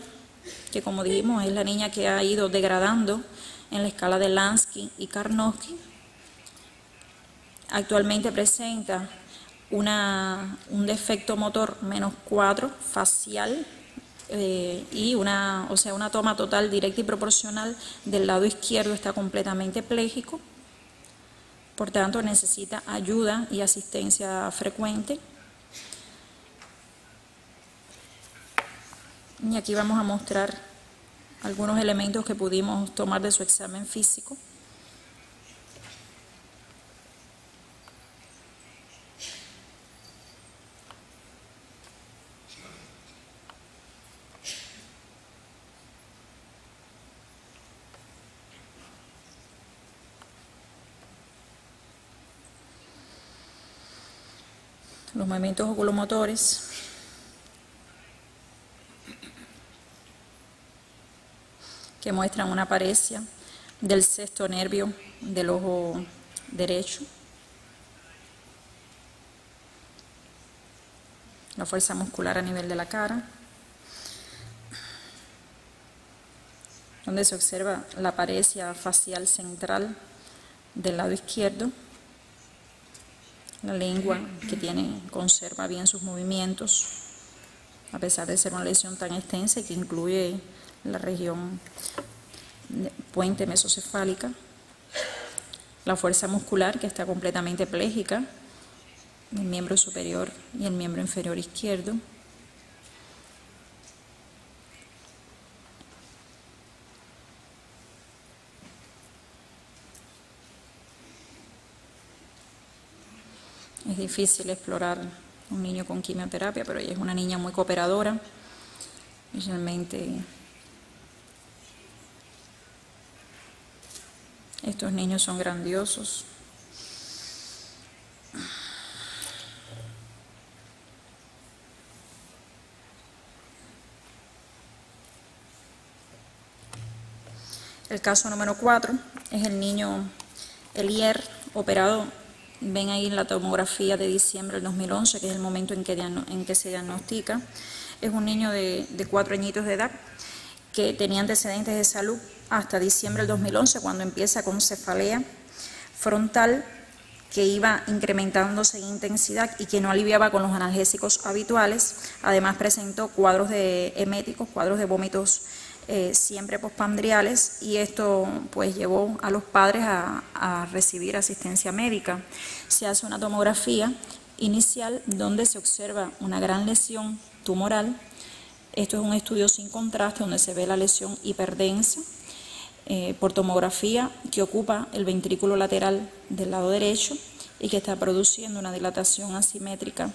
S1: que como dijimos es la niña que ha ido degradando en la escala de Lansky y Karnofsky. Actualmente presenta un defecto motor -4 facial y una toma total directa y proporcional del lado izquierdo, está completamente pléjico, por tanto necesita ayuda y asistencia frecuente. Y aquí vamos a mostrar algunos elementos que pudimos tomar de su examen físico. Los movimientos oculomotores. Que muestran una paresia del sexto nervio del ojo derecho. La fuerza muscular a nivel de la cara, donde se observa la paresia facial central del lado izquierdo, la lengua que conserva bien sus movimientos, a pesar de ser una lesión tan extensa y que incluye la región puente mesocefálica, la fuerza muscular que está completamente pléjica, el miembro superior y el miembro inferior izquierdo. Es difícil explorar un niño con quimioterapia, pero ella es una niña muy cooperadora y realmente estos niños son grandiosos. El caso número 4 es el niño Elier, operado. Ven ahí la tomografía de diciembre del 2011, que es el momento en que se diagnostica. Es un niño de 4 añitos de edad que tenía antecedentes de salud hasta diciembre del 2011, cuando empieza con cefalea frontal que iba incrementándose en intensidad y que no aliviaba con los analgésicos habituales. Además presentó cuadros de eméticos, cuadros de vómitos siempre postpandriales, y esto pues llevó a los padres a recibir asistencia médica. Se hace una tomografía inicial donde se observa una gran lesión tumoral. Esto es un estudio sin contraste donde se ve la lesión hiperdensa por tomografía, que ocupa el ventrículo lateral del lado derecho y que está produciendo una dilatación asimétrica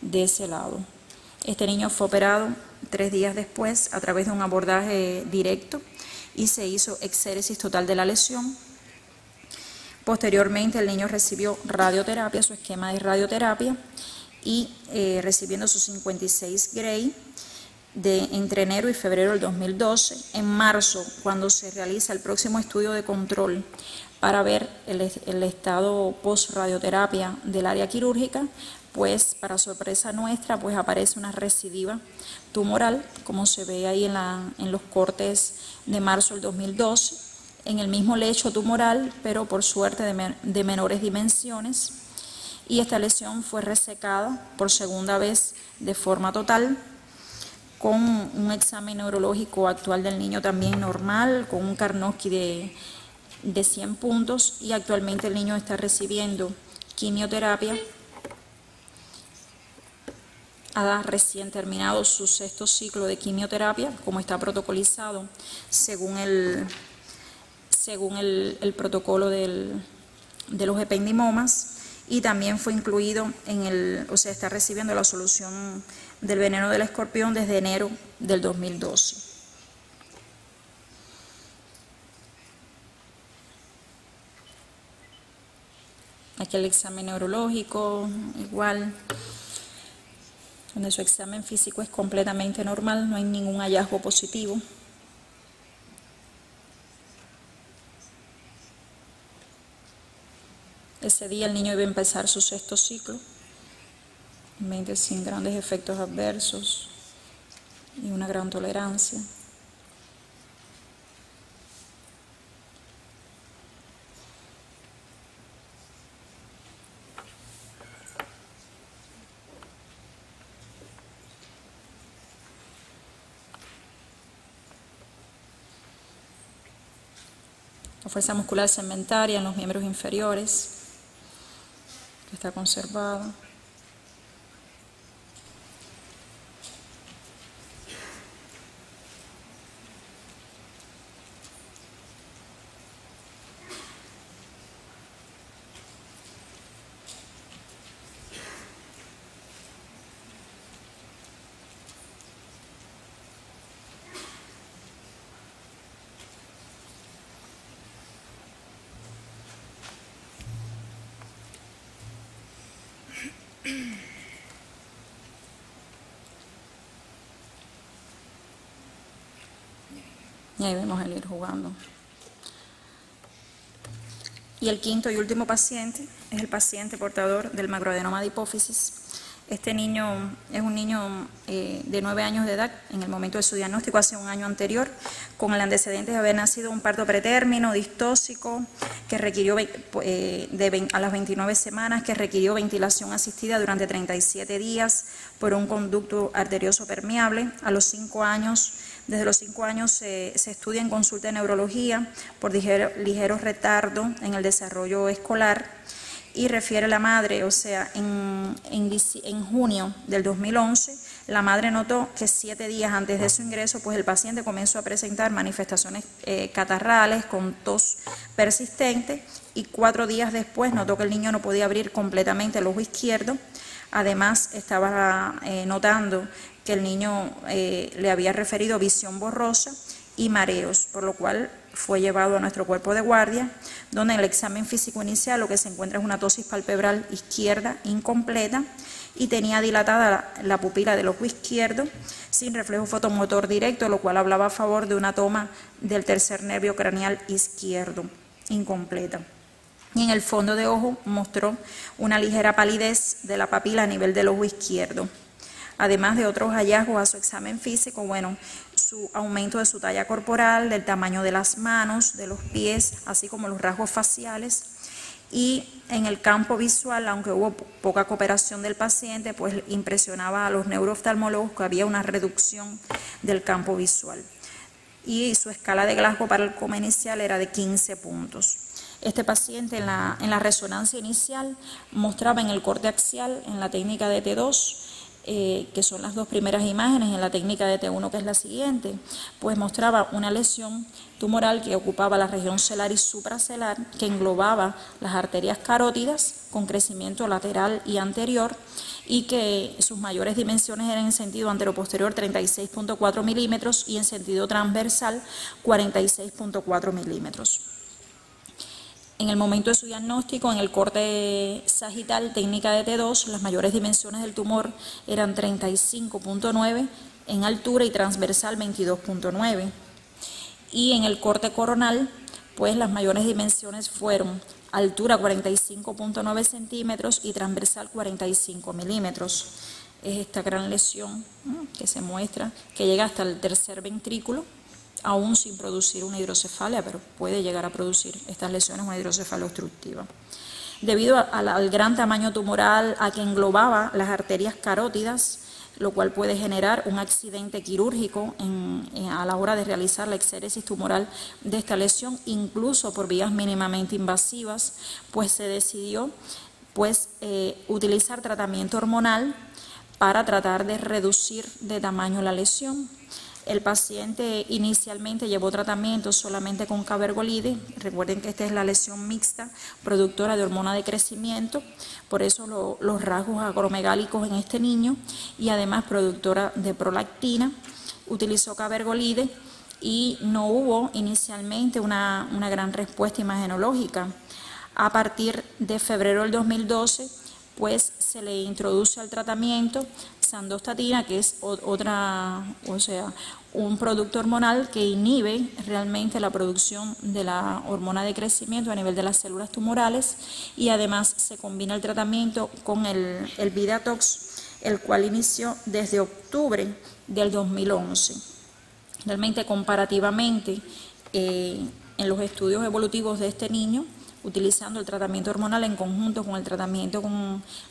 S1: de ese lado. Este niño fue operado 3 días después a través de un abordaje directo y se hizo exéresis total de la lesión. Posteriormente el niño recibió radioterapia, su esquema de radioterapia, y recibiendo sus 56 Gray entre enero y febrero del 2012. En marzo, cuando se realiza el próximo estudio de control para ver el estado post-radioterapia del área quirúrgica, pues para sorpresa nuestra, pues aparece una recidiva tumoral, como se ve ahí en los cortes de marzo del 2012, en el mismo lecho tumoral, pero por suerte de menores dimensiones, y esta lesión fue resecada por segunda vez de forma total, con un examen neurológico actual del niño también normal, con un Karnofsky de 100 puntos, y actualmente el niño está recibiendo quimioterapia. Ha recién terminado su 6º ciclo de quimioterapia, como está protocolizado según el protocolo de los ependimomas, y también fue incluido está recibiendo la solución del veneno del escorpión desde enero del 2012. Aquí el examen neurológico, igual, donde su examen físico es completamente normal, no hay ningún hallazgo positivo. Ese día el niño iba a empezar su 6º ciclo, sin grandes efectos adversos y una gran tolerancia. La fuerza muscular segmentaria en los miembros inferiores, que está conservada. Y ahí vemos el ir jugando. Y el 5º y último paciente es el paciente portador del macroadenoma de hipófisis. Este niño es un niño de 9 años de edad en el momento de su diagnóstico, hace un año anterior, con el antecedente de haber nacido un parto pretérmino, distóxico, que requirió a las 29 semanas, que requirió ventilación asistida durante 37 días por un conducto arterioso permeable. A los 5 años, desde los 5 años se estudia en consulta de neurología por ligero retardo en el desarrollo escolar, y refiere la madre, en junio del 2011, la madre notó que 7 días antes de su ingreso, pues el paciente comenzó a presentar manifestaciones catarrales con tos persistente, y 4 días después notó que el niño no podía abrir completamente el ojo izquierdo. Además, estaba notando que el niño le había referido visión borrosa y mareos, por lo cual fue llevado a nuestro cuerpo de guardia, donde en el examen físico inicial lo que se encuentra es una ptosis palpebral izquierda incompleta, y tenía dilatada la pupila del ojo izquierdo sin reflejo fotomotor directo, lo cual hablaba a favor de una toma del tercer nervio craneal izquierdo incompleta. Y en el fondo de ojo mostró una ligera palidez de la papila a nivel del ojo izquierdo. Además de otros hallazgos a su examen físico, su aumento de su talla corporal, del tamaño de las manos, de los pies, así como los rasgos faciales, y en el campo visual, aunque hubo poca cooperación del paciente, pues impresionaba a los neurooftalmólogos que había una reducción del campo visual. Y su escala de Glasgow para el coma inicial era de 15 puntos. Este paciente en la resonancia inicial mostraba en el corte axial, en la técnica de T2, que son las dos primeras imágenes, en la técnica de T1, que es la siguiente, pues mostraba una lesión tumoral que ocupaba la región celar y supracelar, que englobaba las arterias carótidas con crecimiento lateral y anterior, y que sus mayores dimensiones eran en sentido anteroposterior 36.4 milímetros y en sentido transversal 46.4 milímetros. En el momento de su diagnóstico, en el corte sagital, técnica de T2, las mayores dimensiones del tumor eran 35.9 en altura y transversal 22.9. Y en el corte coronal, pues las mayores dimensiones fueron altura 45.9 centímetros y transversal 45 milímetros. Es esta gran lesión que se muestra, que llega hasta el tercer ventrículo, aún sin producir una hidrocefalia, pero puede llegar a producir estas lesiones una hidrocefalia obstructiva. Debido al gran tamaño tumoral, a que englobaba las arterias carótidas, lo cual puede generar un accidente quirúrgico a la hora de realizar la exéresis tumoral de esta lesión, incluso por vías mínimamente invasivas, pues se decidió utilizar tratamiento hormonal para tratar de reducir de tamaño la lesión. El paciente inicialmente llevó tratamiento solamente con cabergolide. Recuerden que esta es la lesión mixta, productora de hormona de crecimiento, por eso los rasgos acromegálicos en este niño, y además productora de prolactina. Utilizó cabergolide y no hubo inicialmente una gran respuesta imagenológica. A partir de febrero del 2012, pues se le introduce al tratamiento sandostatina, que es un producto hormonal que inhibe realmente la producción de la hormona de crecimiento a nivel de las células tumorales, y además se combina el tratamiento con el Vidatox, el cual inició desde octubre del 2011. Realmente, comparativamente, en los estudios evolutivos de este niño, utilizando el tratamiento hormonal en conjunto con el tratamiento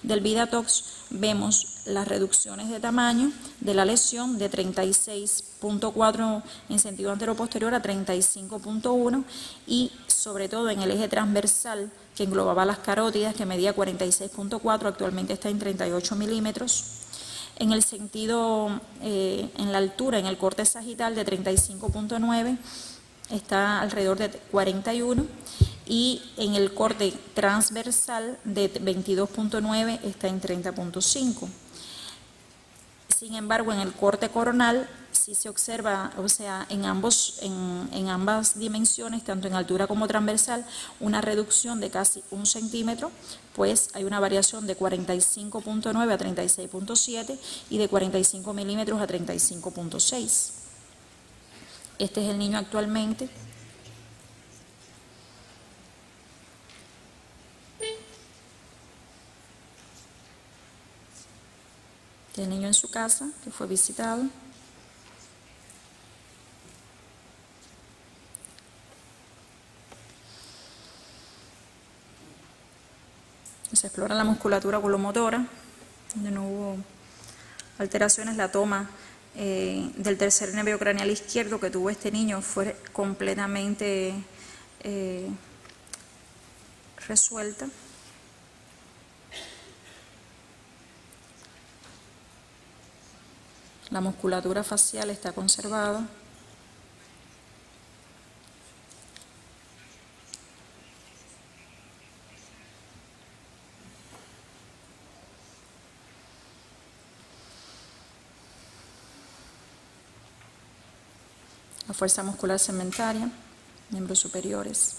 S1: del Vidatox, vemos las reducciones de tamaño de la lesión de 36.4 en sentido anteroposterior a 35.1, y sobre todo en el eje transversal, que englobaba las carótidas, que medía 46.4, actualmente está en 38 milímetros. En el sentido, en la altura, en el corte sagital de 35.9, está alrededor de 41, y en el corte transversal de 22.9 está en 30.5. Sin embargo, en el corte coronal sí se observa, en ambas dimensiones, tanto en altura como transversal, una reducción de casi 1 centímetro, pues hay una variación de 45.9 a 36.7 y de 45 milímetros a 35.6. Este es el niño actualmente. Este es el niño en su casa, que fue visitado. Se explora la musculatura oculomotora, donde no hubo alteraciones. La toma del tercer nervio craneal izquierdo que tuvo este niño fue completamente resuelta. La musculatura facial está conservada. La fuerza muscular segmentaria, miembros superiores.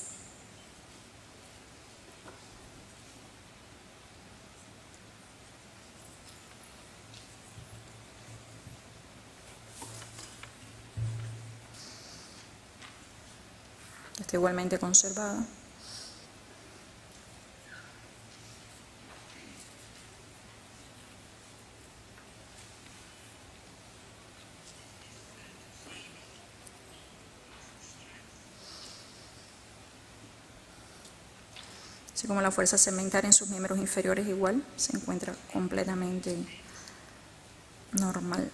S1: Está igualmente conservada. así como la fuerza segmentaria en sus miembros inferiores igual, se encuentra completamente normal.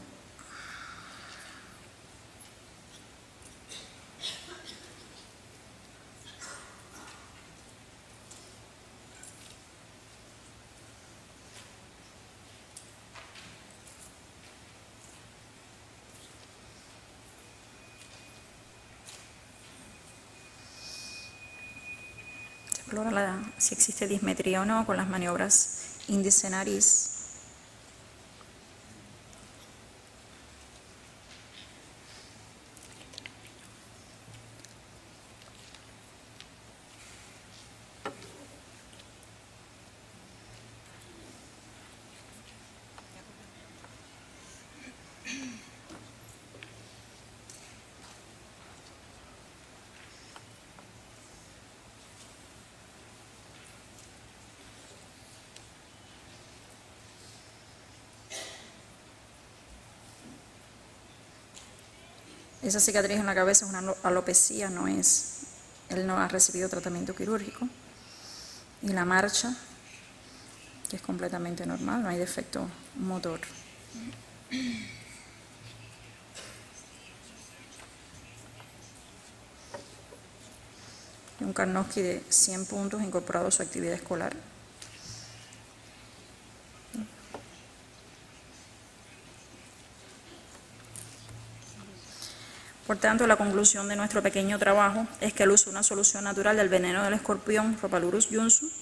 S1: Explora si existe dismetría o no con las maniobras índice-nariz. Esa cicatriz en la cabeza es una alopecia, él no ha recibido tratamiento quirúrgico. Y la marcha, que es completamente normal, no hay defecto motor. Y un Karnofsky de 100 puntos incorporado a su actividad escolar. Por tanto, la conclusión de nuestro pequeño trabajo es que el uso de una solución natural del veneno del escorpión, Rhopalurus junsu,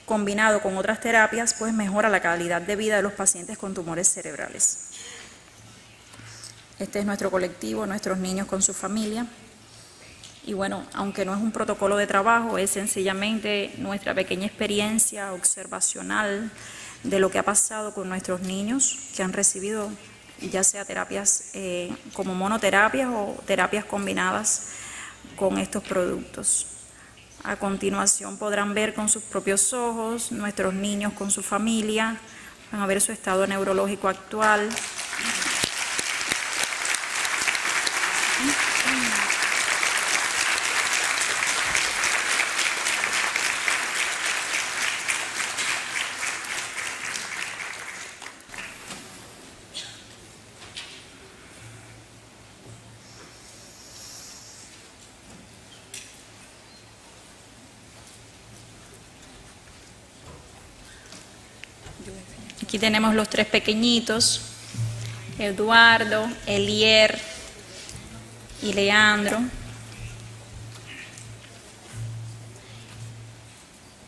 S1: combinado con otras terapias, pues mejora la calidad de vida de los pacientes con tumores cerebrales. Este es nuestro colectivo, nuestros niños con su familia. Y bueno, aunque no es un protocolo de trabajo, es sencillamente nuestra pequeña experiencia observacional de lo que ha pasado con nuestros niños que han recibido ya sea terapias como monoterapias o terapias combinadas con estos productos. A continuación podrán ver con sus propios ojos nuestros niños con su familia, van a ver su estado neurológico actual. Aquí tenemos los tres pequeñitos, Eduardo, Elier y Leandro.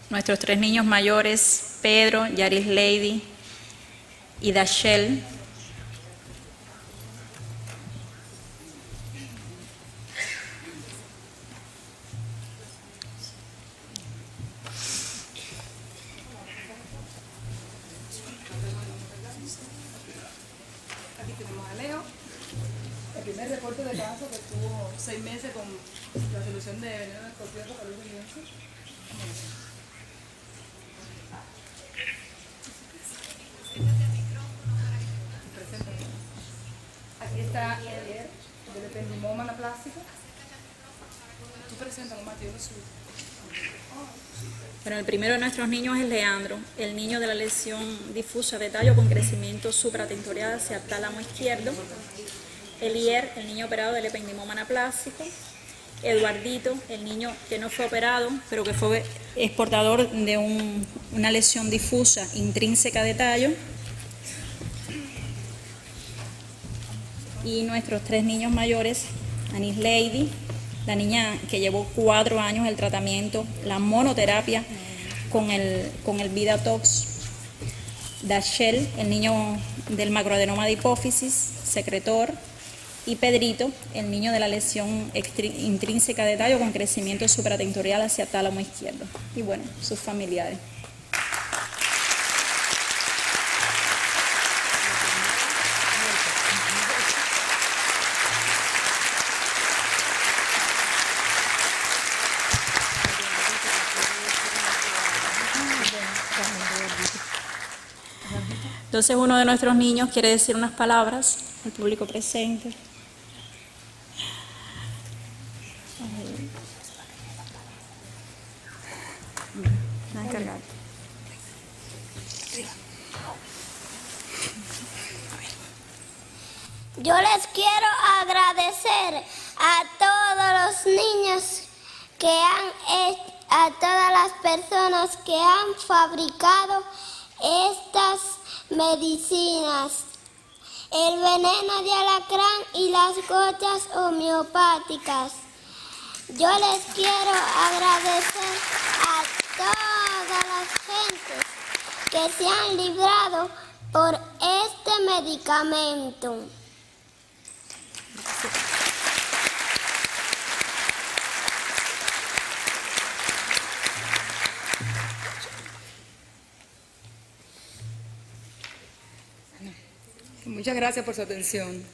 S1: Nuestros tres niños mayores, Pedro, Yaris Lady y Dashel.
S2: Aquí tenemos a Leo, el primer reporte de caso que estuvo 6 meses con la solución de veneno de escorpión para Rhopalurus junsu. Aquí está Elier, del ependimoma anaplástico. Tú preséntalo, Mateo, lo suyo.
S1: Bueno, el primero de nuestros niños es Leandro, el niño de la lesión difusa de tallo con crecimiento supratentorial hacia el tálamo izquierdo. Elier, el niño operado del ependimoma anaplástico. Eduardito, el niño que no fue operado, pero que es portador de una lesión difusa intrínseca de tallo. Y nuestros tres niños mayores, Anis Lady, la niña que llevó 4 años el tratamiento, la monoterapia con el Vidatox. Dashel, el niño del macroadenoma de hipófisis, secretor. Y Pedrito, el niño de la lesión intrínseca de tallo con crecimiento supratentorial hacia tálamo izquierdo. Y bueno, sus familiares. Entonces uno de nuestros niños quiere decir unas palabras al público presente.
S2: gracias.
S3: Yo les quiero agradecer a todos los niños a todas las personas que han fabricado estas medicinas, el veneno de alacrán y las gotas homeopáticas. Yo les quiero agradecer a todas las gentes que se han librado por este medicamento.
S2: Muchas gracias por su atención.